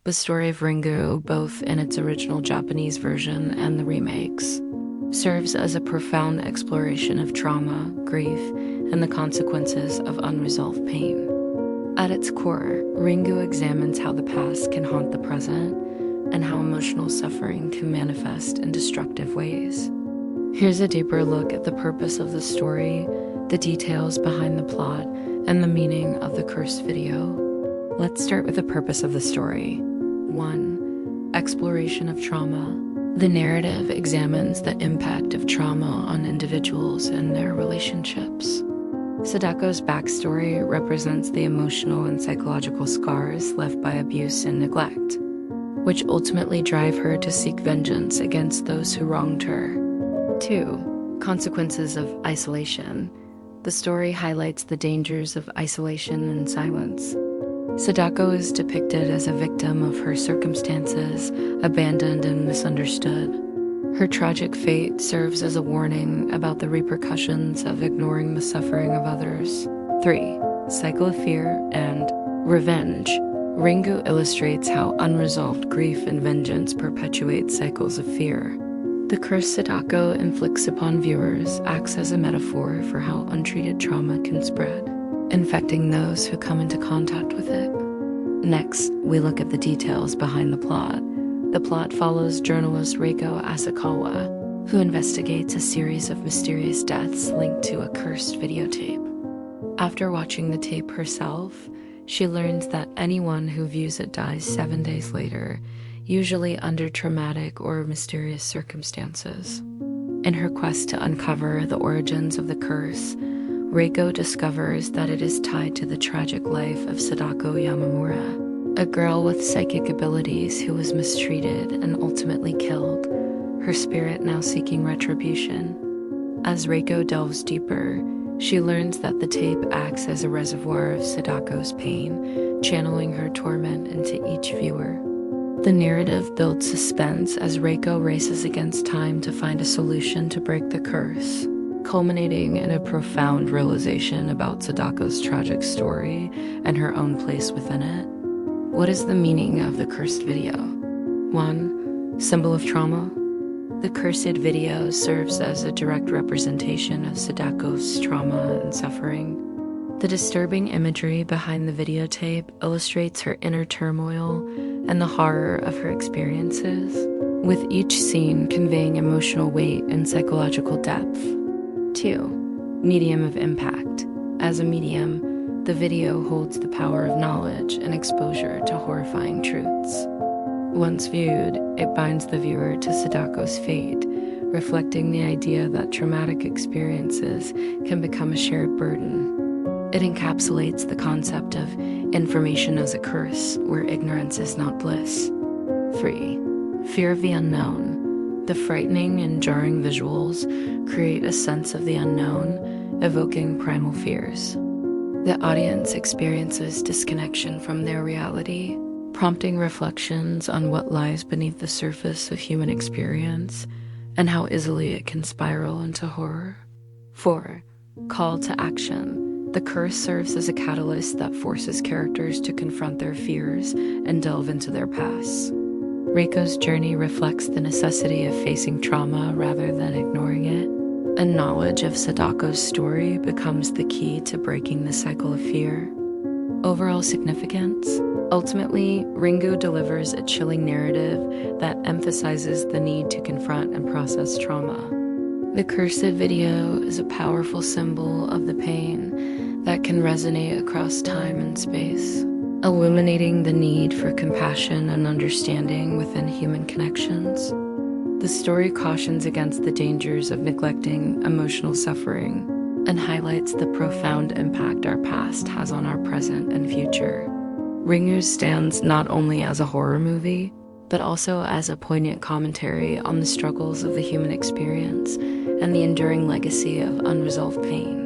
The story of Ringu, both in its original Japanese version and the remakes, serves as a profound exploration of trauma, grief, and the consequences of unresolved pain. At its core, Ringu examines how the past can haunt the present and how emotional suffering can manifest in destructive ways. Here's a deeper look at the purpose of the story, the details behind the plot, and the meaning of the cursed video. Let's start with the purpose of the story. 1. Exploration of trauma. The narrative examines the impact of trauma on individuals and their relationships. Sadako's backstory represents the emotional and psychological scars left by abuse and neglect, which ultimately drive her to seek vengeance against those who wronged her. 2. Consequences of isolation. The story highlights the dangers of isolation and silence. Sadako is depicted as a victim of her circumstances, abandoned and misunderstood. Her tragic fate serves as a warning about the repercussions of ignoring the suffering of others. 3. Cycle of fear and revenge. Ringu illustrates how unresolved grief and vengeance perpetuate cycles of fear. The curse Sadako inflicts upon viewers acts as a metaphor for how untreated trauma can spread, infecting those who come into contact with it. Next, we look at the details behind the plot. The plot follows journalist Reiko Asakawa, who investigates a series of mysterious deaths linked to a cursed videotape. After watching the tape herself, she learns that anyone who views it dies 7 days later, usually under traumatic or mysterious circumstances. In her quest to uncover the origins of the curse, Reiko discovers that it is tied to the tragic life of Sadako Yamamura, a girl with psychic abilities who was mistreated and ultimately killed, her spirit now seeking retribution. As Reiko delves deeper, she learns that the tape acts as a reservoir of Sadako's pain, channeling her torment into each viewer. The narrative builds suspense as Reiko races against time to find a solution to break the curse, culminating in a profound realization about Sadako's tragic story and her own place within it. What is the meaning of the cursed video? 1. Symbol of trauma. The cursed video serves as a direct representation of Sadako's trauma and suffering. The disturbing imagery behind the videotape illustrates her inner turmoil and the horror of her experiences, with each scene conveying emotional weight and psychological depth. 2. Medium of impact. As a medium, the video holds the power of knowledge and exposure to horrifying truths. Once viewed, it binds the viewer to Sadako's fate, reflecting the idea that traumatic experiences can become a shared burden. It encapsulates the concept of information as a curse, where ignorance is not bliss. 3. Fear of the unknown. The frightening and jarring visuals create a sense of the unknown, evoking primal fears. The audience experiences disconnection from their reality, prompting reflections on what lies beneath the surface of human experience and how easily it can spiral into horror. 4. Call to action. The curse serves as a catalyst that forces characters to confront their fears and delve into their pasts. Reiko's journey reflects the necessity of facing trauma rather than ignoring it, and knowledge of Sadako's story becomes the key to breaking the cycle of fear. Overall significance. Ultimately, Ringu delivers a chilling narrative that emphasizes the need to confront and process trauma. The cursed video is a powerful symbol of the pain that can resonate across time and space, illuminating the need for compassion and understanding within human connections. The story cautions against the dangers of neglecting emotional suffering and highlights the profound impact our past has on our present and future. Ringu stands not only as a horror movie, but also as a poignant commentary on the struggles of the human experience and the enduring legacy of unresolved pain.